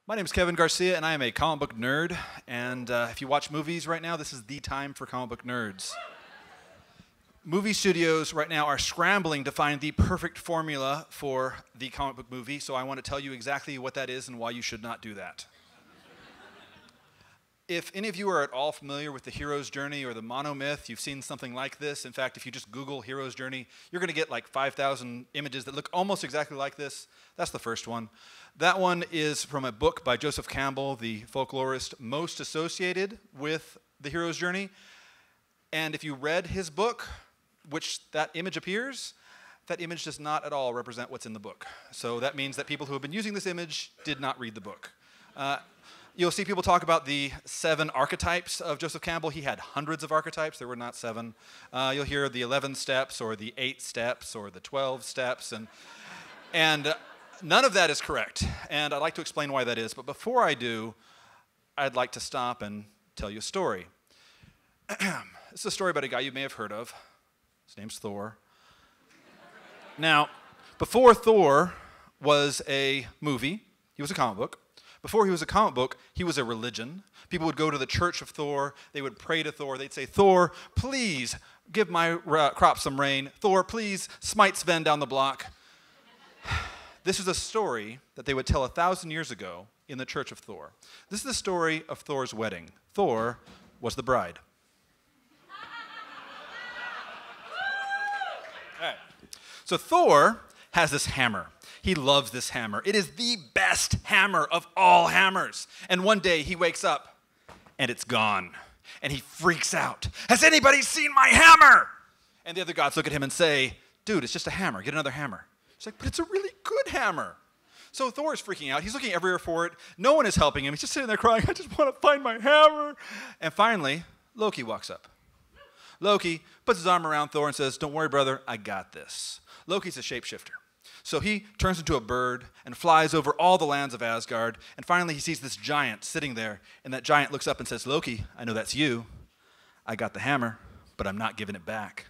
My name is Kevin Garcia, and I am a comic book nerd. And if you watch movies right now, this is the time for comic book nerds. Movie studios right now are scrambling to find the perfect formula for the comic book movie, so I want to tell you exactly what that is and why you should not do that. If any of you are at all familiar with the hero's journey or the monomyth, you've seen something like this. In fact, if you just Google hero's journey, you're going to get like 5,000 images that look almost exactly like this. That's the first one. That one is from a book by Joseph Campbell, the folklorist most associated with the hero's journey. And if you read his book, which that image appears, that image does not at all represent what's in the book. So that means that people who have been using this image did not read the book. You'll see people talk about the 7 archetypes of Joseph Campbell. He had hundreds of archetypes. There were not 7. You'll hear the 11 steps or the 8 steps or the 12 steps. And none of that is correct. And I'd like to explain why that is. But before I do, I'd like to stop and tell you a story. This is a story about a guy you may have heard of. His name's Thor. Now, before Thor was a movie, he was a comic book. Before he was a comic book, he was a religion. People would go to the church of Thor. They would pray to Thor. They'd say, Thor, please give my crops some rain. Thor, please smite Sven down the block. This is a story that they would tell 1,000 years ago in the church of Thor. This is the story of Thor's wedding. Thor was the bride. All right. So Thor has this hammer. He loves this hammer. It is the best hammer of all hammers. And one day he wakes up and it's gone. And he freaks out. Has anybody seen my hammer? And the other gods look at him and say, dude, it's just a hammer. Get another hammer. He's like, but it's a really good hammer. So Thor is freaking out. He's looking everywhere for it. No one is helping him. He's just sitting there crying, I just want to find my hammer. And finally, Loki walks up. Loki puts his arm around Thor and says, don't worry, brother, I got this. Loki's a shapeshifter. So he turns into a bird and flies over all the lands of Asgard. And finally, he sees this giant sitting there. And that giant looks up and says, Loki, I know that's you. I got the hammer, but I'm not giving it back.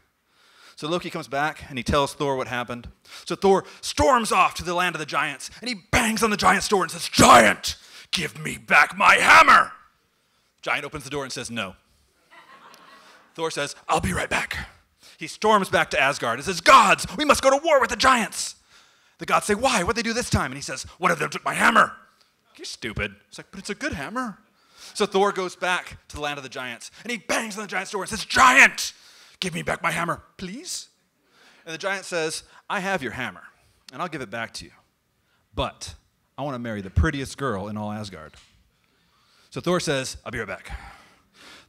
So Loki comes back and he tells Thor what happened. So Thor storms off to the land of the giants. And he bangs on the giant's door and says, Giant, give me back my hammer. Giant opens the door and says, no. Thor says, I'll be right back. He storms back to Asgard and says, gods, we must go to war with the giants. The gods say, why? What'd they do this time? And he says, one of them took my hammer. You're stupid. It's like, but it's a good hammer. So Thor goes back to the land of the giants, and he bangs on the giant's door and says, Giant, give me back my hammer, please. And the giant says, I have your hammer, and I'll give it back to you. But I want to marry the prettiest girl in all Asgard. So Thor says, I'll be right back.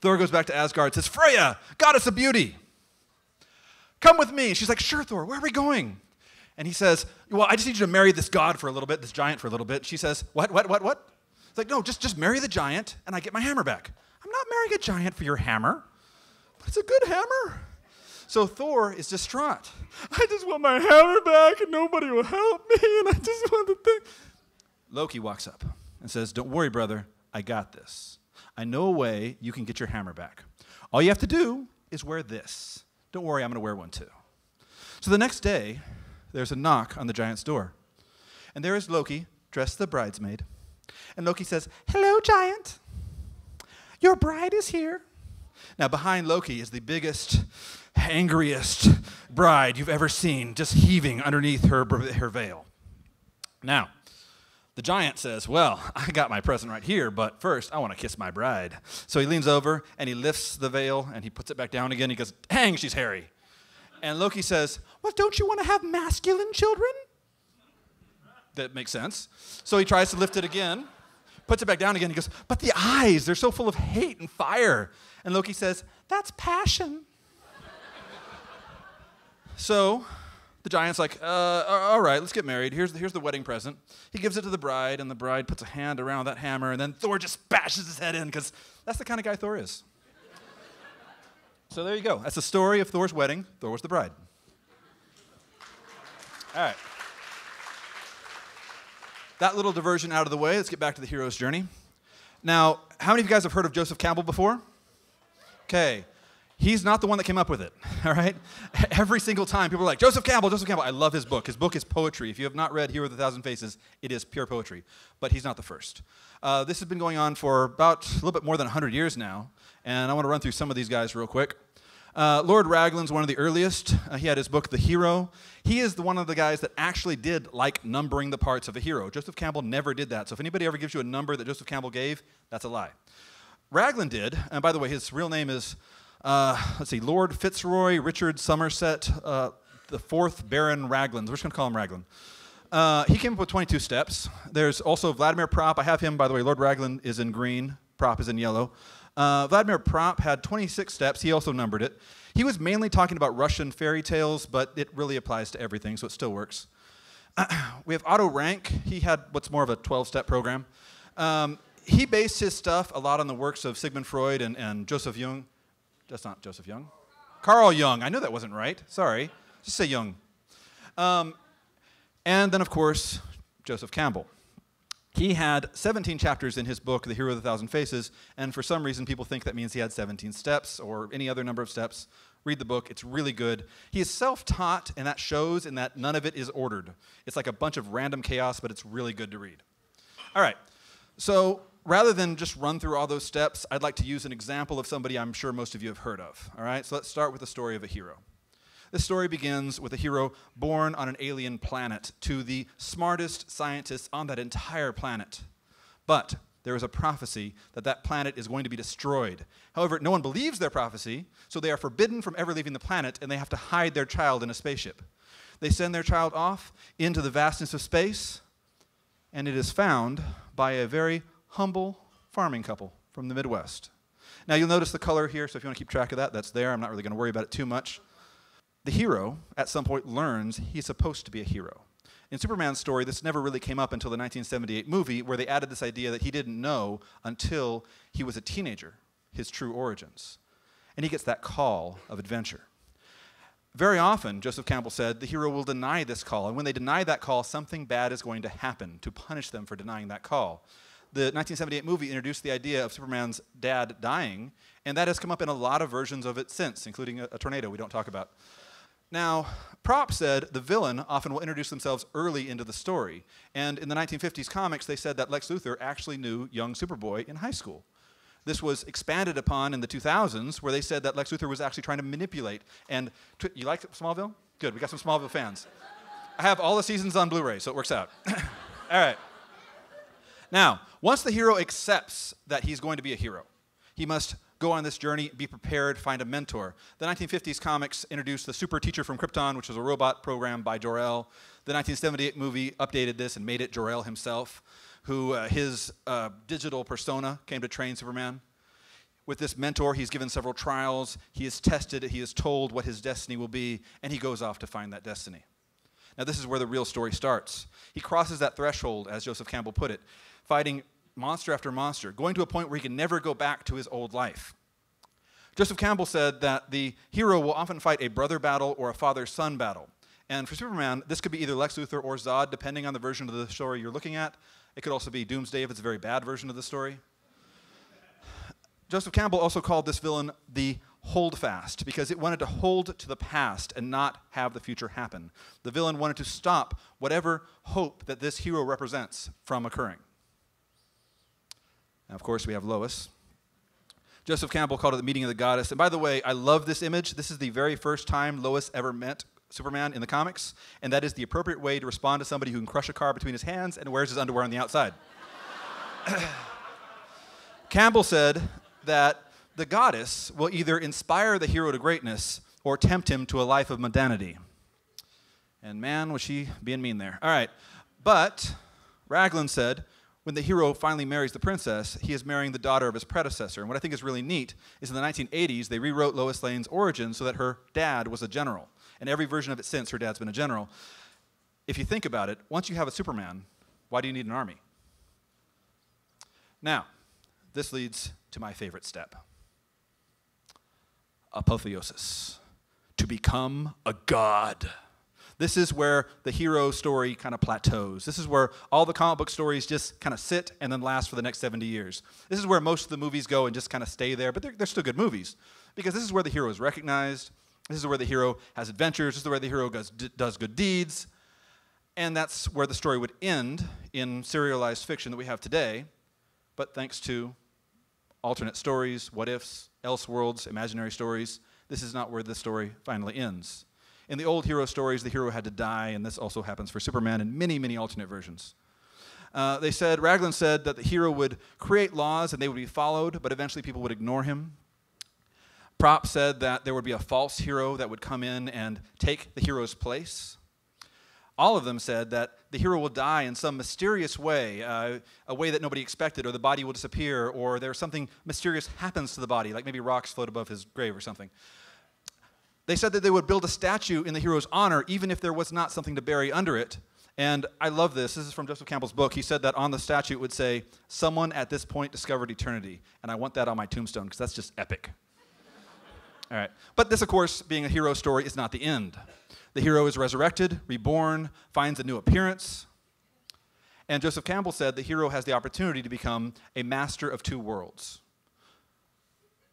Thor goes back to Asgard and says, Freya, goddess of beauty, come with me. She's like, sure, Thor, where are we going? And he says, well, I just need you to marry this god for a little bit, this giant for a little bit. She says, what? It's like, no, just marry the giant and I get my hammer back. I'm not marrying a giant for your hammer, but it's a good hammer. So Thor is distraught. I just want my hammer back and nobody will help me and I just want the thing. Loki walks up and says, don't worry, brother, I got this. I know a way you can get your hammer back. All you have to do is wear this. Don't worry, I'm going to wear one too. So the next day, there's a knock on the giant's door. And there is Loki, dressed as the bridesmaid. And Loki says, hello, giant. Your bride is here. Now, behind Loki is the biggest, angriest bride you've ever seen, just heaving underneath her veil. Now, the giant says, well, I got my present right here, but first, I want to kiss my bride. So he leans over, and he lifts the veil, and he puts it back down again. He goes, dang, she's hairy. And Loki says, well, don't you want to have masculine children? That makes sense. So he tries to lift it again, puts it back down again. He goes, but the eyes, they're so full of hate and fire. And Loki says, that's passion. So the giant's like, all right, let's get married. Here's the wedding present. He gives it to the bride, and the bride puts a hand around that hammer, and then Thor just bashes his head in, because that's the kind of guy Thor is. So there you go. That's the story of Thor's wedding. Thor was the bride. All right. That little diversion out of the way, let's get back to the hero's journey. Now, how many of you guys have heard of Joseph Campbell before? Okay. He's not the one that came up with it, all right? Every single time, people are like, Joseph Campbell, Joseph Campbell. I love his book. His book is poetry. If you have not read Hero with a Thousand Faces, it is pure poetry. But he's not the first. This has been going on for about a little bit more than 100 years now, and I want to run through some of these guys real quick. Lord Raglan's one of the earliest. He had his book, The Hero. He is one of the guys that actually did like numbering the parts of a hero. Joseph Campbell never did that. So if anybody ever gives you a number that Joseph Campbell gave, that's a lie. Raglan did, and by the way, his real name is, Lord Fitzroy Richard Somerset, the fourth Baron Raglan. We're just going to call him Raglan. He came up with 22 steps. There's also Vladimir Propp. I have him, by the way. Lord Raglan is in green. Propp is in yellow. Vladimir Propp had 26 steps. He also numbered it. He was mainly talking about Russian fairy tales, but it really applies to everything, so it still works. We have Otto Rank. He had what's more of a 12-step program. He based his stuff a lot on the works of Sigmund Freud and Joseph Jung. That's not Joseph Jung. Carl Jung. I knew that wasn't right. Sorry. Just say Jung. And then, of course, Joseph Campbell. He had 17 chapters in his book, The Hero of the Thousand Faces, and for some reason people think that means he had 17 steps or any other number of steps. Read the book. It's really good. He is self-taught, and that shows in that none of it is ordered. It's like a bunch of random chaos, but it's really good to read. All right. So rather than just run through all those steps, I'd like to use an example of somebody I'm sure most of you have heard of. All right? So let's start with the story of a hero. This story begins with a hero born on an alien planet to the smartest scientists on that entire planet. But there is a prophecy that that planet is going to be destroyed. However, no one believes their prophecy, so they are forbidden from ever leaving the planet, and they have to hide their child in a spaceship. They send their child off into the vastness of space, and it is found by a very humble farming couple from the Midwest. Now, you'll notice the color here, so if you want to keep track of that, that's there. I'm not really going to worry about it too much. The hero, at some point, learns he's supposed to be a hero. In Superman's story, this never really came up until the 1978 movie, where they added this idea that he didn't know until he was a teenager, his true origins. And he gets that call of adventure. Very often, Joseph Campbell said, the hero will deny this call, and when they deny that call, something bad is going to happen to punish them for denying that call. The 1978 movie introduced the idea of Superman's dad dying, and that has come up in a lot of versions of it since, including a tornado we don't talk about. Now, Propp said the villain often will introduce themselves early into the story. And in the 1950s comics, they said that Lex Luthor actually knew young Superboy in high school. This was expanded upon in the 2000s, where they said that Lex Luthor was actually trying to manipulate. And you like Smallville? Good, we got some Smallville fans. I have all the seasons on Blu-ray, so it works out. All right. Now, once the hero accepts that he's going to be a hero, he must go on this journey, be prepared, find a mentor. The 1950s comics introduced the Super Teacher from Krypton, which was a robot program by Jor-El. The 1978 movie updated this and made it Jor-El himself, who his digital persona came to train Superman. With this mentor, he's given several trials. He is tested. He is told what his destiny will be, and he goes off to find that destiny. Now, this is where the real story starts. He crosses that threshold, as Joseph Campbell put it, fighting monster after monster, going to a point where he can never go back to his old life. Joseph Campbell said that the hero will often fight a brother battle or a father-son battle. And for Superman, this could be either Lex Luthor or Zod, depending on the version of the story you're looking at. It could also be Doomsday if it's a very bad version of the story. Joseph Campbell also called this villain the holdfast, because it wanted to hold to the past and not have the future happen. The villain wanted to stop whatever hope that this hero represents from occurring. Now, of course, we have Lois. Joseph Campbell called it the meeting of the goddess. And by the way, I love this image. This is the very first time Lois ever met Superman in the comics, and that is the appropriate way to respond to somebody who can crush a car between his hands and wears his underwear on the outside. Campbell said that the goddess will either inspire the hero to greatness or tempt him to a life of mundanity. And man, was she being mean there. All right. But Raglan said, when the hero finally marries the princess, he is marrying the daughter of his predecessor. And what I think is really neat is in the 1980s, they rewrote Lois Lane's origin so that her dad was a general. And every version of it since, her dad's been a general. If you think about it, once you have a Superman, why do you need an army? Now, this leads to my favorite step. Apotheosis. To become a god. This is where the hero story kind of plateaus. This is where all the comic book stories just kind of sit and then last for the next 70 years. This is where most of the movies go and just kind of stay there, but they're still good movies because this is where the hero is recognized. This is where the hero has adventures. This is where the hero does good deeds. And that's where the story would end in serialized fiction that we have today. But thanks to alternate stories, what ifs, elseworlds, imaginary stories, this is not where the story finally ends. In the old hero stories, the hero had to die, and this also happens for Superman in many, many alternate versions. Raglan said that the hero would create laws and they would be followed, but eventually people would ignore him. Prop said that there would be a false hero that would come in and take the hero's place. All of them said that the hero will die in some mysterious way, a way that nobody expected, or the body will disappear, or there's something mysterious happens to the body, like maybe rocks float above his grave or something. They said that they would build a statue in the hero's honor, even if there was not something to bury under it. And I love this. This is from Joseph Campbell's book. He said that on the statue it would say, "Someone at this point discovered eternity." And I want that on my tombstone, because that's just epic. All right. But this, of course, being a hero story, is not the end. The hero is resurrected, reborn, finds a new appearance. And Joseph Campbell said the hero has the opportunity to become a master of two worlds.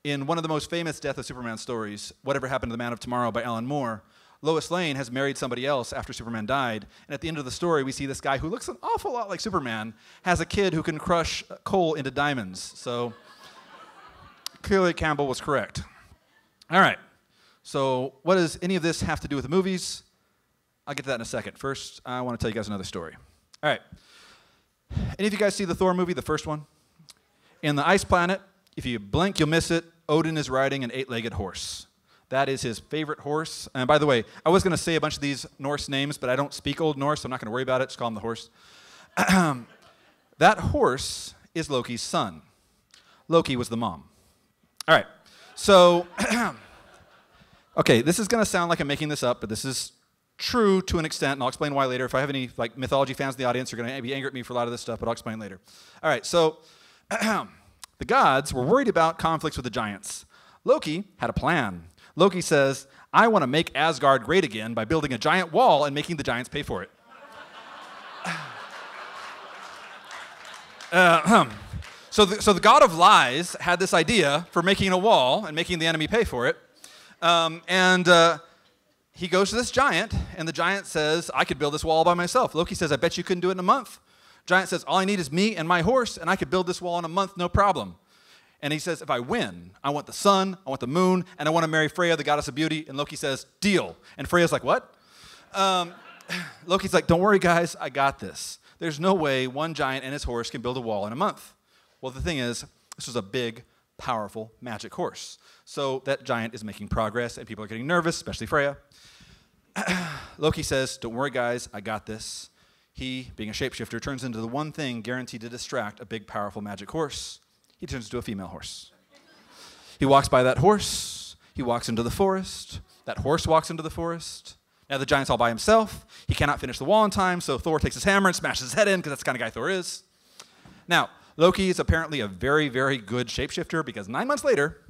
In one of the most famous Death of Superman stories, Whatever Happened to the Man of Tomorrow by Alan Moore, Lois Lane has married somebody else after Superman died. And at the end of the story, we see this guy who looks an awful lot like Superman has a kid who can crush coal into diamonds. So clearly Campbell was correct. All right. So what does any of this have to do with the movies? I'll get to that in a second. First, I want to tell you guys another story. All right. Any of you guys see the Thor movie, the first one? In the ice planet, if you blink, you'll miss it. Odin is riding an 8-legged horse. That is his favorite horse. And by the way, I was going to say a bunch of these Norse names, but I don't speak Old Norse, so I'm not going to worry about it. Just call him the horse. That horse is Loki's son. Loki was the mom. All right. So, okay, this is going to sound like I'm making this up, but this is true to an extent, and I'll explain why later. If I have any mythology fans in the audience, they're going to be angry at me for a lot of this stuff, but I'll explain later. All right, so the gods were worried about conflicts with the giants. Loki had a plan. Loki says, "I want to make Asgard great again by building a giant wall and making the giants pay for it." So the god of lies had this idea for making a wall and making the enemy pay for it. He goes to this giant, and the giant says, "I could build this wall by myself." Loki says, "I bet you couldn't do it in a month." Giant says, "All I need is me and my horse, and I could build this wall in a month, no problem." And he says, "If I win, I want the sun, I want the moon, and I want to marry Freya, the goddess of beauty." And Loki says, "Deal." And Freya's like, "What?" Loki's like, "Don't worry, guys, I got this. There's no way one giant and his horse can build a wall in a month." Well, the thing is, this was a big, powerful, magic horse. So that giant is making progress, and people are getting nervous, especially Freya. Loki says, "Don't worry, guys, I got this." He, being a shapeshifter, turns into the one thing guaranteed to distract a big, powerful, magic horse. He turns into a female horse. He walks by that horse. He walks into the forest. That horse walks into the forest. Now the giant's all by himself. He cannot finish the wall in time, so Thor takes his hammer and smashes his head in, because that's the kind of guy Thor is. Now, Loki is apparently a very, very good shapeshifter, because 9 months later,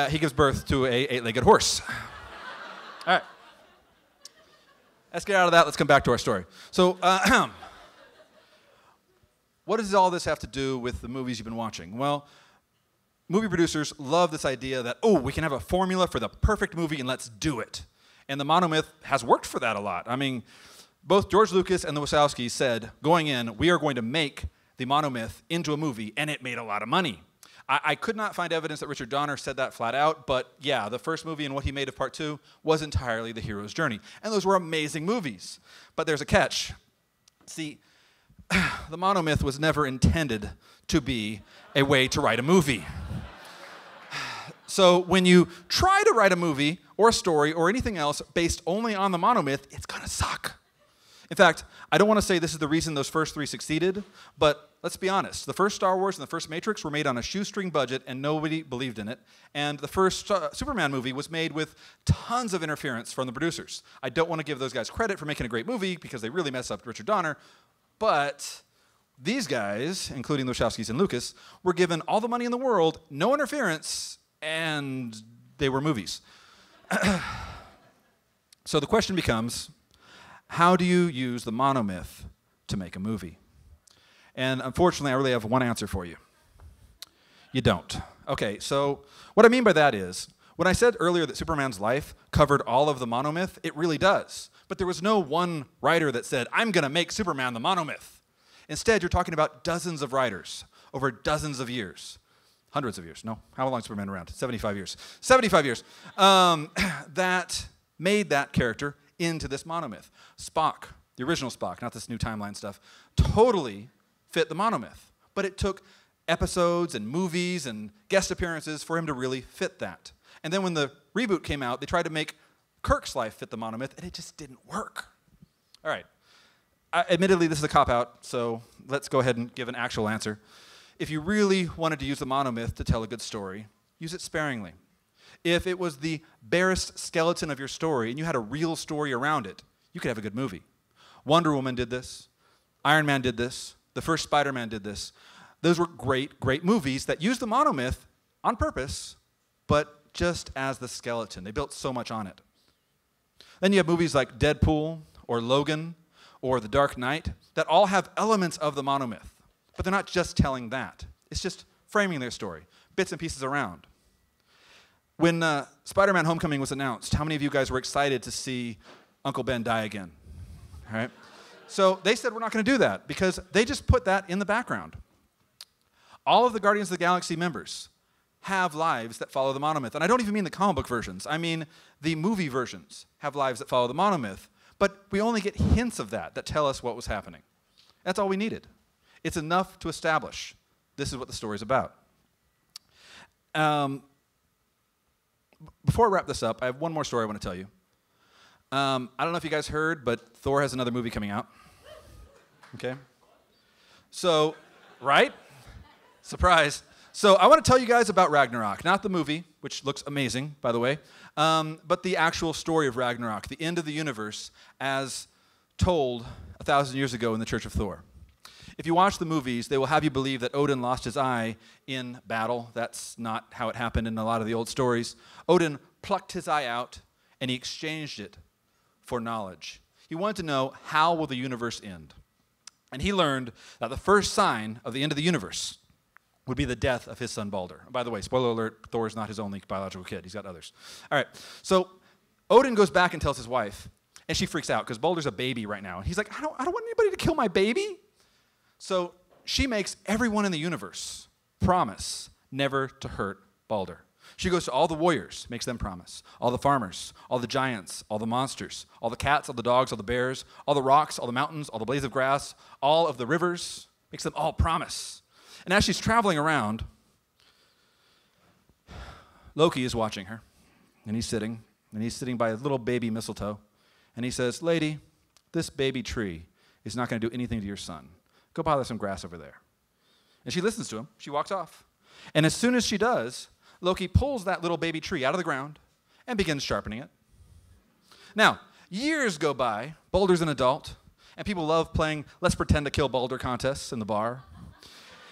he gives birth to a 8-legged horse. All right. Let's get out of that. Let's come back to our story. So, what does all this have to do with the movies you've been watching? Well, movie producers love this idea that, oh, we can have a formula for the perfect movie and let's do it. And the Monomyth has worked for that a lot. I mean, both George Lucas and the Wachowskis said, going in, we are going to make the Monomyth into a movie, and it made a lot of money. I could not find evidence that Richard Donner said that flat out, but yeah, the first movie and what he made of part 2 was entirely the hero's journey. And those were amazing movies. But there's a catch. See, the Monomyth was never intended to be a way to write a movie. So when you try to write a movie or a story or anything else based only on the Monomyth, it's gonna suck. In fact, I don't want to say this is the reason those first 3 succeeded, but let's be honest. The first Star Wars and the first Matrix were made on a shoestring budget, and nobody believed in it. And the first Superman movie was made with tons of interference from the producers. I don't want to give those guys credit for making a great movie, because they really messed up Richard Donner. But these guys, including the Wachowskis and Lucas, were given all the money in the world, no interference, and they were movies. So the question becomes, how do you use the Monomyth to make a movie? And unfortunately, I really have one answer for you. You don't. Okay, so what I mean by that is, When I said earlier that Superman's life covered all of the monomyth, it really does. But there was no one writer that said, I'm going to make Superman the monomyth. Instead, you're talking about dozens of writers over dozens of years. Hundreds of years. No. How long has Superman around? 75 years. 75 years. That made that character into this monomyth. Spock, the original Spock, not this new timeline stuff, totally fit the monomyth. But it took episodes and movies and guest appearances for him to really fit that. And then when the reboot came out, they tried to make Kirk's life fit the monomyth, and it just didn't work. All right. Admittedly, this is a cop-out, so let's go ahead and give an actual answer. If you really wanted to use the monomyth to tell a good story, use it sparingly. If it was the barest skeleton of your story and you had a real story around it, you could have a good movie. Wonder Woman did this. Iron Man did this. The first Spider-Man did this. Those were great, great movies that used the monomyth on purpose, but just as the skeleton. They built so much on it. Then you have movies like Deadpool or Logan or The Dark Knight that all have elements of the monomyth, but they're not just telling that. It's just framing their story, bits and pieces around. When Spider-Man Homecoming was announced, how many of you guys were excited to see Uncle Ben die again? All right? So they said we're not going to do that because they just put that in the background. All of the Guardians of the Galaxy members have lives that follow the monomyth. And I don't even mean the comic book versions. I mean the movie versions have lives that follow the monomyth. But we only get hints of that tell us what was happening. That's all we needed. It's enough to establish this is what the story's about. Before I wrap this up, I have one more story I want to tell you. I don't know if you guys heard, but Thor has another movie coming out. Okay? So, right? Surprise. So I want to tell you guys about Ragnarok, not the movie, which looks amazing, by the way, but the actual story of Ragnarok, the end of the universe as told 1,000 years ago in the Church of Thor. If you watch the movies, they will have you believe that Odin lost his eye in battle. That's not how it happened in a lot of the old stories. Odin plucked his eye out, and he exchanged it for knowledge. He wanted to know, how will the universe end? And he learned that the first sign of the end of the universe would be the death of his son Balder. By the way, spoiler alert, Thor is not his only biological kid. He's got others. All right, so Odin goes back and tells his wife, and she freaks out because Balder's a baby right now. And he's like, I don't want anybody to kill my baby. So she makes everyone in the universe promise never to hurt Balder. She goes to all the warriors, makes them promise. All the farmers, all the giants, all the monsters, all the cats, all the dogs, all the bears, all the rocks, all the mountains, all the blades of grass, all of the rivers, makes them all promise. And as she's traveling around, Loki is watching her, and he's sitting by a little baby mistletoe, and he says, lady, this baby tree is not going to do anything to your son. Go bother some grass over there. And she listens to him. She walks off. And as soon as she does, Loki pulls that little baby tree out of the ground and begins sharpening it. Now, years go by, Balder's an adult, and people love playing let's pretend to kill Balder contests in the bar.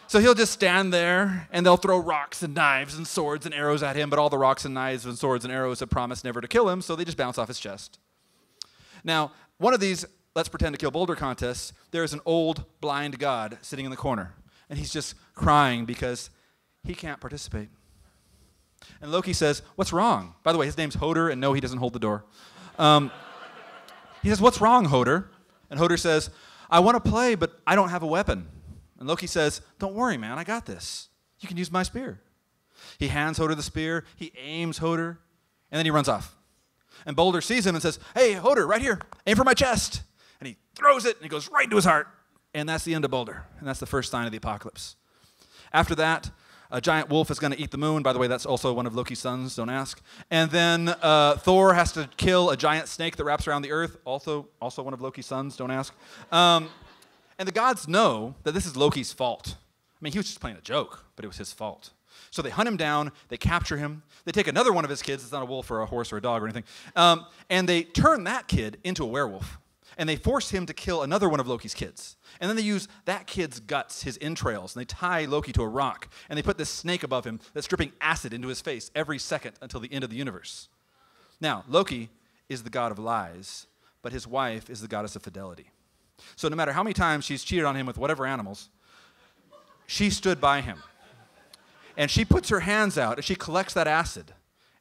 So he'll just stand there, and they'll throw rocks and knives and swords and arrows at him, but all the rocks and knives and swords and arrows have promised never to kill him, so they just bounce off his chest. Now, one of these let's pretend to kill Balder contests, there's an old blind god sitting in the corner, and he's just crying because he can't participate. And Loki says, what's wrong? By the way, his name's Hoder, and no, he doesn't hold the door. He says, what's wrong, Hoder? And Hoder says, I want to play, but I don't have a weapon. And Loki says, don't worry, man, I got this. You can use my spear. He hands Hoder the spear, he aims Hoder, and then he runs off. And Balder sees him and says, hey, Hoder, right here, aim for my chest. And he throws it, and it goes right into his heart. And that's the end of Balder, and that's the first sign of the apocalypse. After that, a giant wolf is going to eat the moon. By the way, that's also one of Loki's sons, don't ask. And then Thor has to kill a giant snake that wraps around the earth, also one of Loki's sons, don't ask. And the gods know that this is Loki's fault. I mean, he was just playing a joke, but it was his fault. So they hunt him down, they capture him, they take another one of his kids, it's not a wolf or a horse or a dog or anything, and they turn that kid into a werewolf. And they force him to kill another one of Loki's kids. And then they use that kid's guts, his entrails, and they tie Loki to a rock, and they put this snake above him that's dripping acid into his face every second until the end of the universe. Now, Loki is the god of lies, but his wife is the goddess of fidelity. So no matter how many times she's cheated on him with whatever animals, she stood by him. And she puts her hands out, and she collects that acid.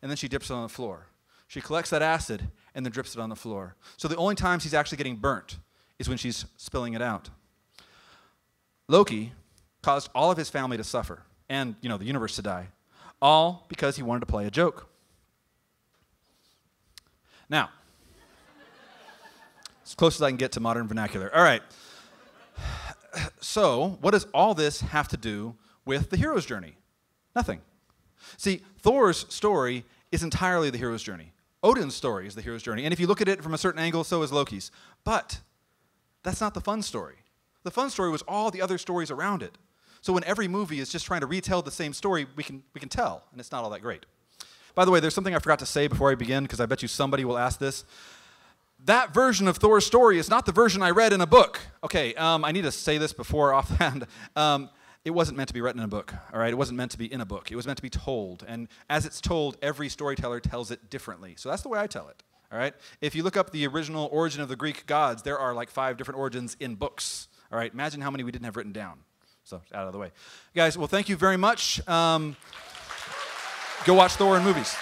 and then she dips it on the floor. She collects that acid and then drips it on the floor. So the only times he's actually getting burnt is when she's spilling it out. Loki caused all of his family to suffer and, the universe to die, all because he wanted to play a joke. Now, as close as I can get to modern vernacular. All right. So, what does all this have to do with the hero's journey? Nothing. See, Thor's story is entirely the hero's journey. Odin's story is the hero's journey. And if you look at it from a certain angle, so is Loki's. But that's not the fun story. The fun story was all the other stories around it. So when every movie is just trying to retell the same story, we can tell, and it's not all that great. By the way, there's something I forgot to say before I begin, because I bet you somebody will ask this. That version of Thor's story is not the version I read in a book. Okay, I need to say this before offhand. It wasn't meant to be written in a book, all right? It wasn't meant to be in a book. It was meant to be told. And as it's told, every storyteller tells it differently. So that's the way I tell it, all right? If you look up the original origin of the Greek gods, there are like 5 different origins in books, all right? Imagine how many we didn't have written down. So, out of the way. Guys, well, thank you very much. Go watch Thor in movies.